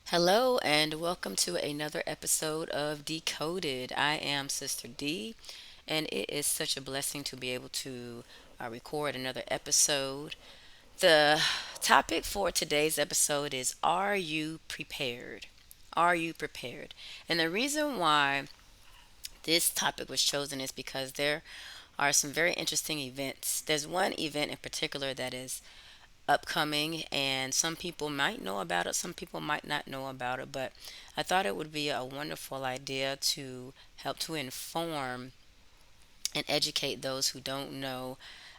Hello, and welcome to another episode of Decoded. I am Sister D, and it is such a blessing to be able to record another episode. The topic for today's episode is: Are you prepared? Are you prepared? And the reason why this topic was chosen is because there are some very interesting events. There's one event in particular that is upcoming, and some people might know about it, some people might not know about it, but I thought it would be a wonderful idea to help to inform and educate those who don't know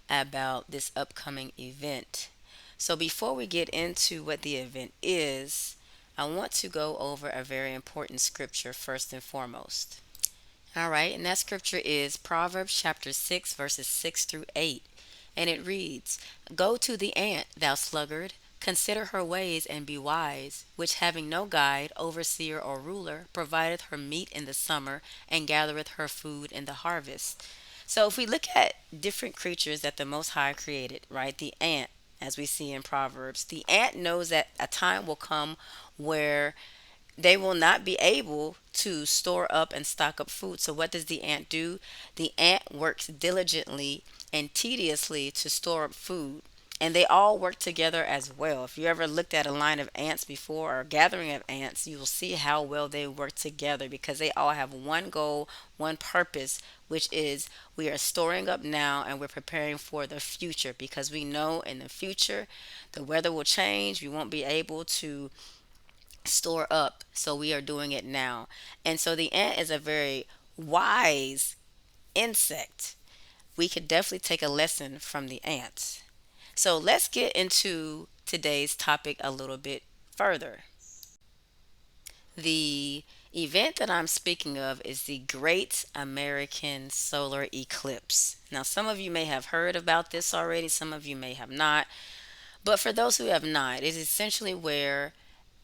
about this upcoming event. So before we get into what the event is, I want to go over a very important scripture first and foremost. All right, and that scripture is Proverbs chapter 6, verses 6 through 8. And it reads, Go to the ant, thou sluggard, consider her ways and be wise, which having no guide, overseer, or ruler, provideth her meat in the summer and gathereth her food in the harvest. So if we look at different creatures that the Most High created, right? The ant, as we see in Proverbs, the ant knows that a time will come where they will not be able to store up and stock up food. So, what does the ant do? The ant works diligently and tediously to store up food. And they all work together as well. If you ever looked at a line of ants before or a gathering of ants, you will see how well they work together because they all have one goal, one purpose, which is we are storing up now and we're preparing for the future because we know in the future the weather will change. We won't be able to store up. So we are doing it now. And so the ant is a very wise insect. We could definitely take a lesson from the ants. So let's get into today's topic a little bit further. The event that I'm speaking of is the Great American Solar Eclipse. Now, some of you may have heard about this already, some of you may have not. But for those who have not, it is essentially where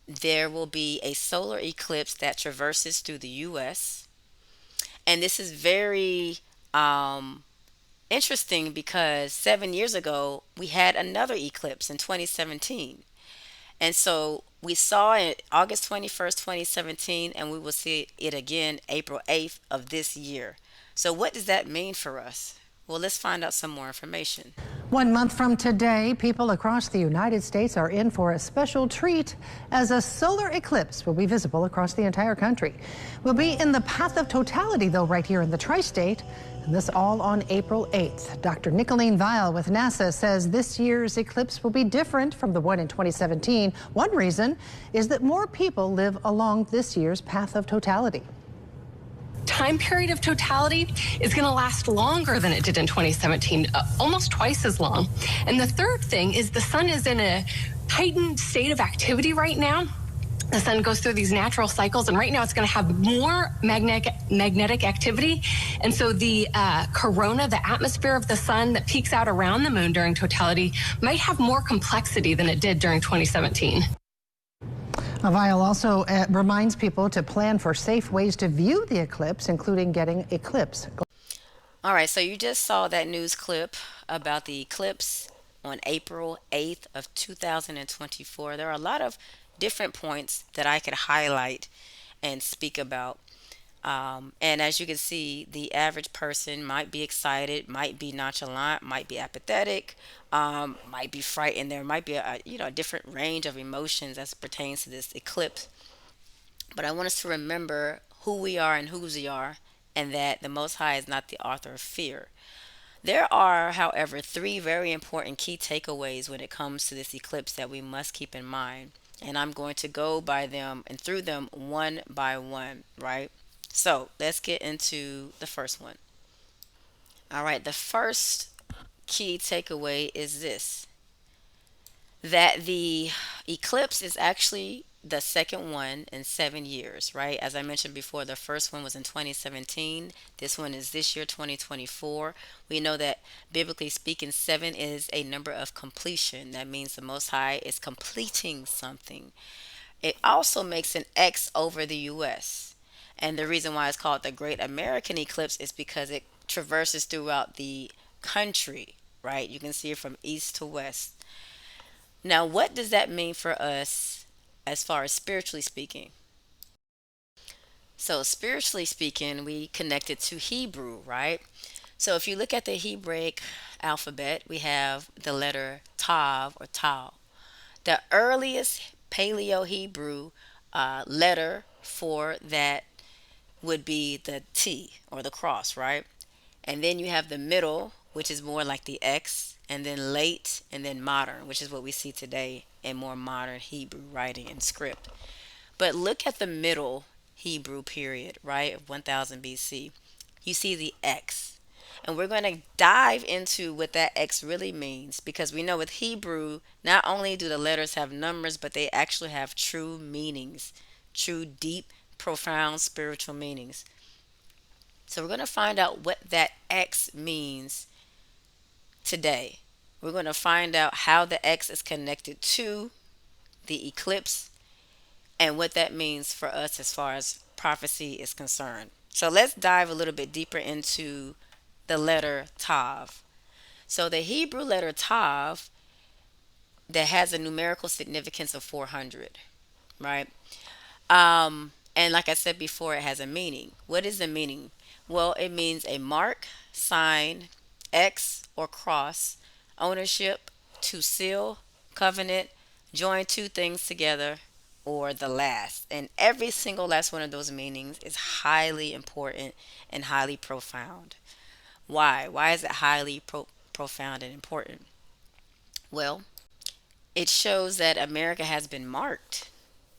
there will be a solar eclipse that traverses through the US. And this is very um, interesting because 7 years ago, we had another eclipse in 2017. And so we saw it August 21st, 2017, and we will see it again April 8th of this year. So, what does that mean for us? Well, let's find out some more information. 1 month from today, people across the United States are in for a special treat as a solar eclipse will be visible across the entire country. We'll be in the path of totality, though, right here in the tri-state, and this all on April 8th. Dr. Nicolene Weil with NASA says this year's eclipse will be different from the one in 2017. One reason is that more people live along this year's path of totality. Time period of totality is going to last longer than it did in 2017, almost twice as long. And the third thing is the sun is in a heightened state of activity right now. The sun goes through these natural cycles, and right now it's going to have more magnetic activity. And so the corona, the atmosphere of the sun that peaks out around the moon during totality, might have more complexity than it did during 2017. Weil also reminds people to plan for safe ways to view the eclipse, including getting eclipse. All right, so you just saw that news clip about the eclipse on April 8th of 2024. There are a lot of different points that I could highlight and speak about. And as you can see, the average person might be excited, might be nonchalant, might be apathetic, might be frightened. There might be a different range of emotions as it pertains to this eclipse. But I want us to remember who we are and whose we are, and that the Most High is not the author of fear. There are, however, three very important key takeaways when it comes to this eclipse that we must keep in mind. And I'm going to go by them and through them one by one, right? So let's get into the first one. All right, the first key takeaway is this: that the eclipse is actually the second one in 7 years, right? As I mentioned before, the first one was in 2017. This one is this year, 2024. We know that biblically speaking, seven is a number of completion. That means the Most High is completing something. It also makes an X over the US. And the reason why it's called the Great American Eclipse is because it traverses throughout the country, right? You can see it from east to west. Now, what does that mean for us as far as spiritually speaking? So, spiritually speaking, we connect it to Hebrew, right? So, if you look at the Hebraic alphabet, we have the letter Tav or Tau. The earliest Paleo Hebrew letter for that would be the T or the cross, right? And then you have the middle, which is more like the X, and then late, and then modern, which is what we see today in more modern Hebrew writing and script. But look at the middle Hebrew period, right, of 1000 BC. You see the X. And we're going to dive into what that X really means because we know with Hebrew, not only do the letters have numbers, but they actually have true meanings, true, deep, profound spiritual meanings. So we're going to find out what that X means today. We're going to find out how the X is connected to the eclipse and what that means for us as far as prophecy is concerned. So let's dive a little bit deeper into the letter Tav. So the Hebrew letter Tav that has a numerical significance of 400, right? And like I said before, it has a meaning. What is the meaning? Well, it means a mark, sign, X or cross, ownership, to seal, covenant, join two things together, or the last. And every single last one of those meanings is highly important and highly profound. Why? Why is it highly profound and important? Well, it shows that America has been marked,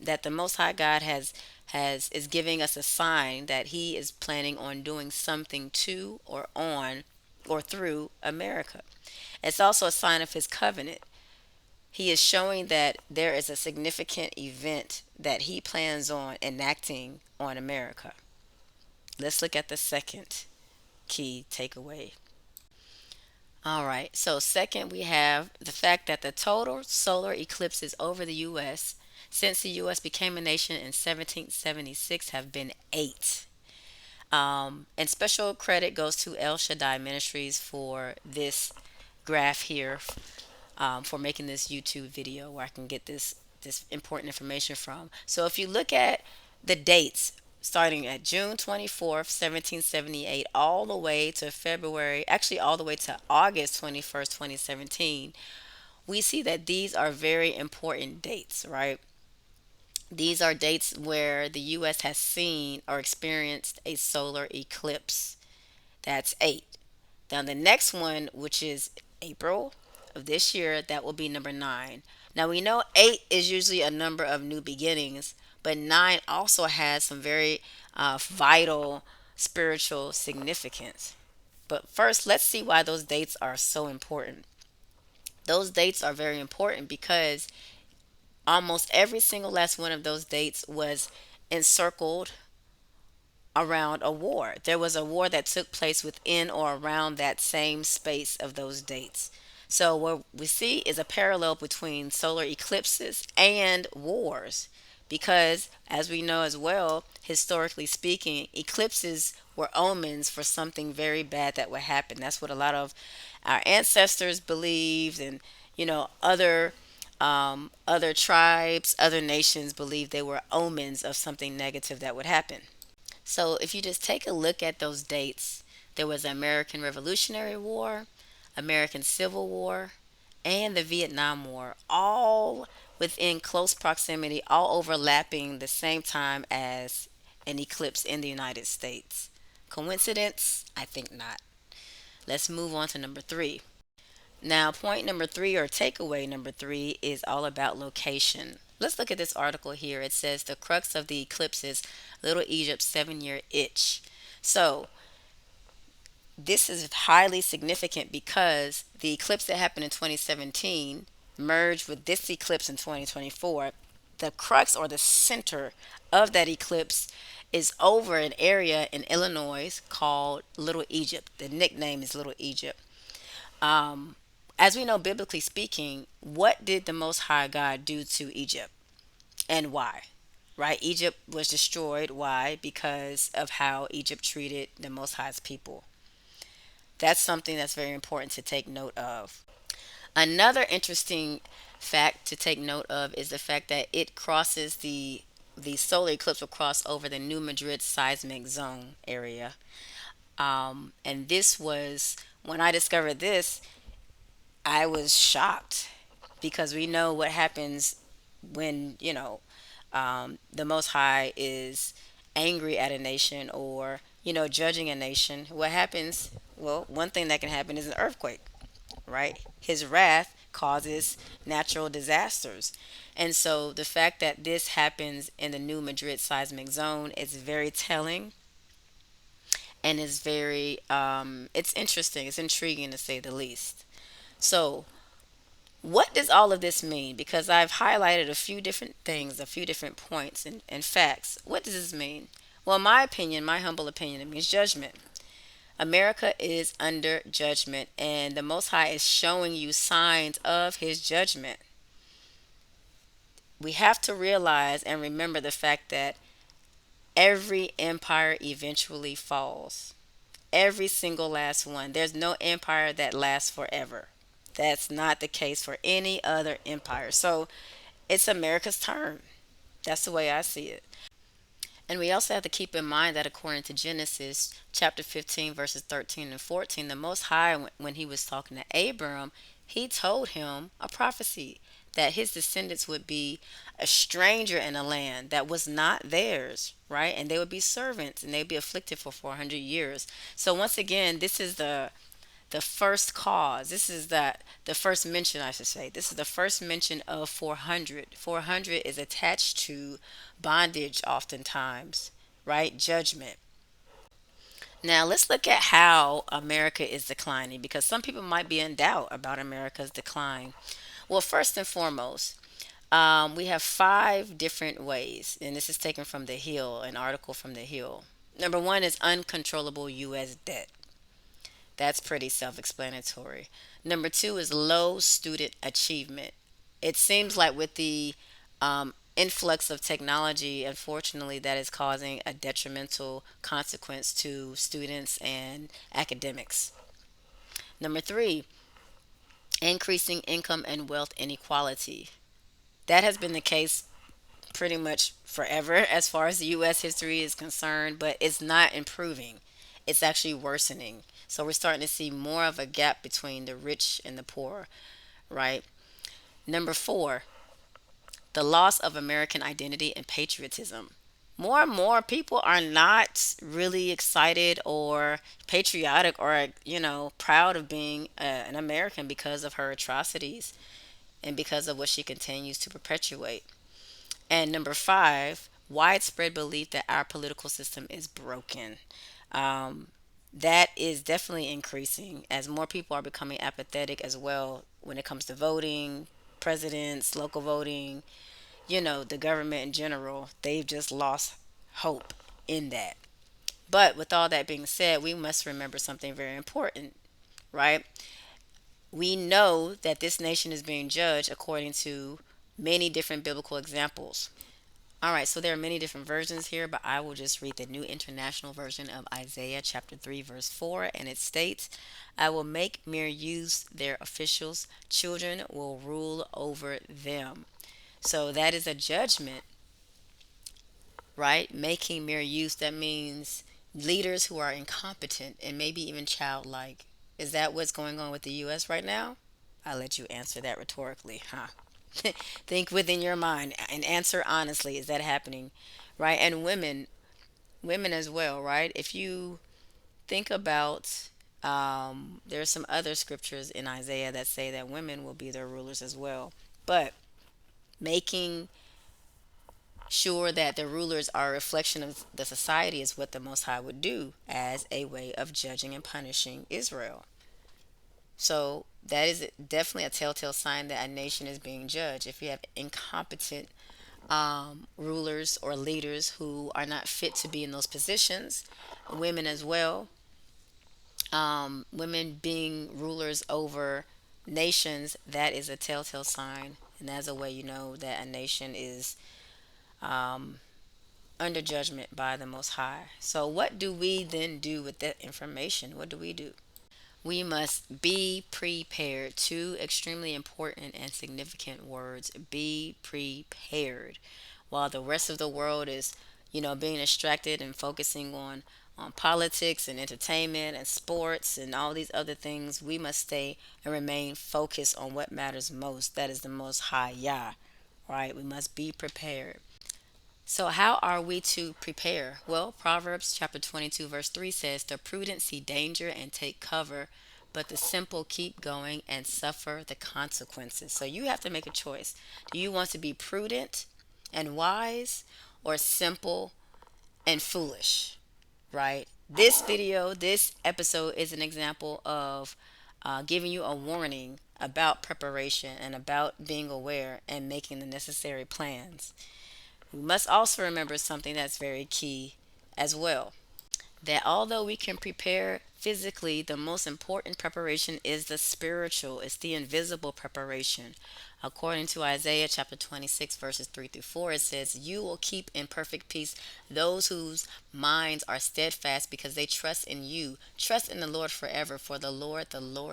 that the Most High God has is giving us a sign that He is planning on doing something to or on or through America. It's also a sign of His covenant. He is showing that there is a significant event that He plans on enacting on America. Let's look at the second key takeaway. All right. So, second, we have the fact that the total solar eclipses over the U.S. since the U.S. became a nation in 1776 have been eight. And special credit goes to El Shaddai Ministries for this graph here, for making this YouTube video where I can get this important information from. So if you look at the dates starting at June 24th, 1778, all the way to February, actually all the way to August 21st, 2017, we see that these are very important dates, right? These are dates where the US has seen or experienced a solar eclipse. That's eight. Now, the next one, which is April of this year, that will be number nine. Now, we know eight is usually a number of new beginnings, but nine also has some very vital spiritual significance. But first, let's see why those dates are so important. Those dates are very important because almost every single last one of those dates was encircled around a war. There was a war that took place within or around that same space of those dates. So, what we see is a parallel between solar eclipses and wars. Because, as we know as well, historically speaking, eclipses were omens for something very bad that would happen. That's what a lot of our ancestors believed, and other tribes, other nations believed they were omens of something negative that would happen. So if you just take a look at those dates, there was the American Revolutionary War, American Civil War, and the Vietnam War, all within close proximity, all overlapping the same time as an eclipse in the United States. Coincidence? I think not. Let's move on to number three. Now, point number three, or takeaway number three, is all about location. Let's look at this article here. It says the crux of the eclipse is Little Egypt's 7 year itch. So, this is highly significant because the eclipse that happened in 2017 merged with this eclipse in 2024. The crux or the center of that eclipse is over an area in Illinois called Little Egypt. The nickname is Little Egypt. Um, as we know, biblically speaking, what did the Most High God do to Egypt? and why. Right? Egypt was destroyed. Why? Because of how Egypt treated the Most High's people. That's something that's very important to take note of. Another interesting fact to take note of is the fact that it crosses the solar eclipse will cross over the New Madrid seismic zone area. And this was when I discovered this, I was shocked because we know what happens when the Most High is angry at a nation or judging a nation. What happens? Well, one thing that can happen is an earthquake, right? His wrath causes natural disasters. And so the fact that this happens in the New Madrid seismic zone is very telling and is very it's interesting, it's intriguing to say the least. So what does all of this mean? Because I've highlighted a few different things, a few different points and facts. What does this mean? Well, my opinion, my humble opinion, it means judgment. America is under judgment, and the Most High is showing you signs of his judgment. We have to realize and remember the fact that every empire eventually falls. Every single last one. There's no empire that lasts forever. That's not the case for any other empire. So it's America's turn. That's the way I see it. And we also have to keep in mind that according to Genesis chapter 15, verses 13 and 14, the Most High, when he was talking to Abram, he told him a prophecy that his descendants would be a stranger in a land that was not theirs, right? And they would be servants and they'd be afflicted for 400 years. So once again, this is the first cause. This is the first mention, I should say. This is the first mention of 400. 400 is attached to bondage oftentimes, right? Judgment. Now let's look at how America is declining because some people might be in doubt about America's decline. Well, first and foremost, we have five different ways, and this is taken from The Hill, an article from The Hill. Number one is uncontrollable U.S. debt. That's pretty self explanatory. Number two is low student achievement. It seems like with the influx of technology, unfortunately, that is causing a detrimental consequence to students and academics. Number three, increasing income and wealth inequality. That has been the case pretty much forever as far as the US history is concerned, but it's not improving. It's actually worsening. So we're starting to see more of a gap between the rich and the poor, right? Number four, the loss of American identity and patriotism. More and more people are not really excited or patriotic or, proud of being an American because of her atrocities and because of what she continues to perpetuate. And number five, widespread belief that our political system is broken. Um, that is definitely increasing as more people are becoming apathetic as well when it comes to voting, presidents, local voting, the government in general. They've just lost hope in that. But with all that being said, we must remember something very important, right? We know that this nation is being judged according to many different biblical examples. All right, so there are many different versions here, but I will just read the New International Version of Isaiah chapter 3, verse 4, and it states, I will make mere use their officials, children will rule over them. So that is a judgment, right? Making mere use, that means leaders who are incompetent and maybe even childlike. Is that what's going on with the U.S. right now? I'll let you answer that rhetorically, huh? Think within your mind and answer honestly. Is that happening? Right? And women as well, right? If you think about, there's some other scriptures in Isaiah that say that women will be their rulers as well. But making sure that the rulers are a reflection of the society is what the Most High would do as a way of judging and punishing Israel. So that is definitely a telltale sign that a nation is being judged. If you have incompetent rulers or leaders who are not fit to be in those positions, women as well, women being rulers over nations, that is a telltale sign. And that's a way you know that a nation is um, under judgment by the Most High. So, what do we then do with that information? What do we do? We must be prepared. Two extremely important and significant words. Be prepared. While the rest of the world is, being distracted and focusing on politics and entertainment and sports and all these other things, we must stay and remain focused on what matters most. That is the Most High Yah, right? We must be prepared. So, how are we to prepare? Well, Proverbs chapter 22, verse 3 says, "The prudent see danger and take cover, but the simple keep going and suffer the consequences." So, you have to make a choice. Do you want to be prudent and wise, or simple and foolish, right? This video, this episode is an example of giving you a warning about preparation and about being aware and making the necessary plans. We must also remember something that's very key as well, that although we can prepare physically, the most important preparation is the spiritual, it's the invisible preparation. According to Isaiah chapter 26, verses 3 through 4, it says, "You will keep in perfect peace those whose minds are steadfast because they trust in you. Trust in the Lord forever, for the Lord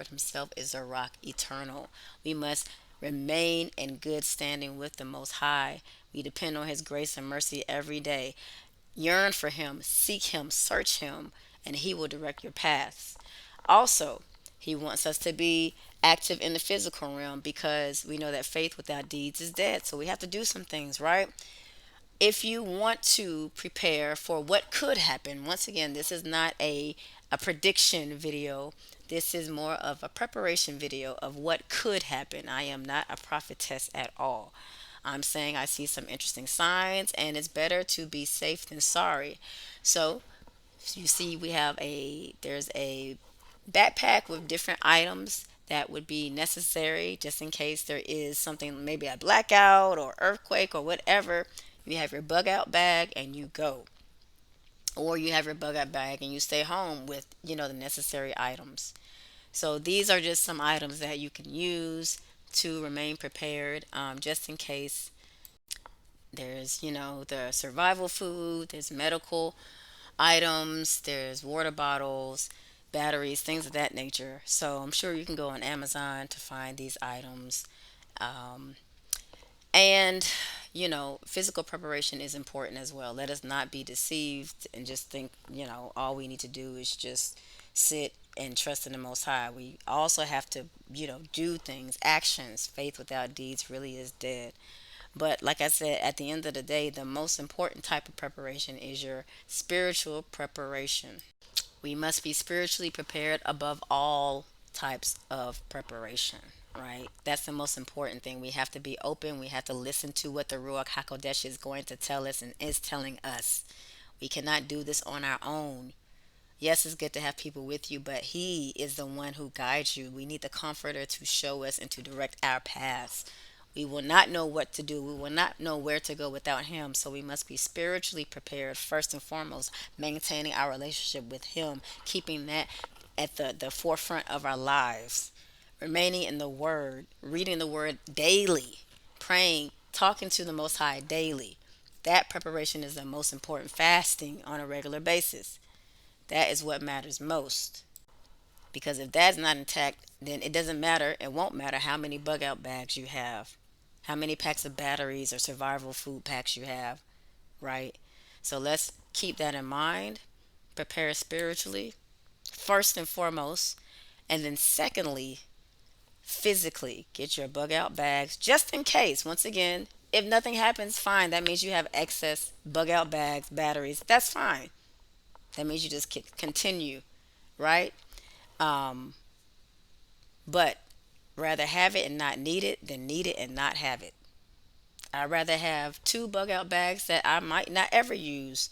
Himself, is a rock eternal." We must remain in good standing with the Most High. We depend on His grace and mercy every day. Yearn for Him, seek Him, search Him, and He will direct your paths. Also, He wants us to be active in the physical realm because we know that faith without deeds is dead. So we have to do some things, right? If you want to prepare for what could happen, once again, this is not a prediction video. This is more of a preparation video of what could happen. I am not a prophetess at all. I'm saying I see some interesting signs, and it's better to be safe than sorry. So, you see, there's a backpack with different items that would be necessary just in case there is something, maybe a blackout or earthquake or whatever. You have your bug out bag and you go, or you have your bug out bag and you stay home with the necessary items. So these are just some items that you can use to remain prepared, just in case. There's the survival food, there's medical items, there's water bottles, batteries, things of that nature. So I'm sure you can go on Amazon to find these items. Um, and physical preparation is important as well. Let us not be deceived and just think all we need to do is just sit and trust in the Most High. We also have to do things, actions. Faith without deeds really is dead. But like I said, at the end of the day, the most important type of preparation is your spiritual preparation. We must be spiritually prepared above all types of preparation, right? That's the most important thing. We have to be open. We have to listen to what the Ruach HaKodesh is going to tell us and is telling us. We cannot do this on our own. Yes, it's good to have people with you, but He is the one who guides you. We need the Comforter to show us and to direct our paths. We will not know what to do. We will not know where to go without Him. So we must be spiritually prepared first and foremost, maintaining our relationship with Him, keeping that at the forefront of our lives, remaining in the Word, reading the Word daily, praying, talking to the Most High daily. That preparation is the most important. Fasting on a regular basis. That is what matters most. Because if that's not intact, then it doesn't matter. It won't matter how many bug out bags you have, how many packs of batteries or survival food packs you have, right? So let's keep that in mind. Prepare spiritually, first and foremost. And then, secondly, physically, get your bug out bags just in case. Once again, if nothing happens, fine. That means you have excess bug out bags, batteries. That's fine. That means you just continue, right? Um, but rather have it and not need it than need it and not have it. I'd rather have two bug out bags that I might not ever use,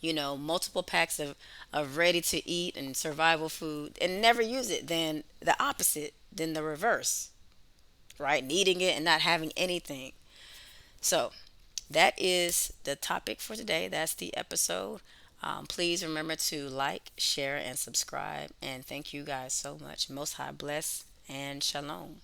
multiple packs of ready to eat and survival food and never use it than the opposite, than the reverse, right? Needing it and not having anything. So that is the topic for today. That's the episode. Please remember to like, share, and subscribe. And thank you guys so much. Most High bless and shalom.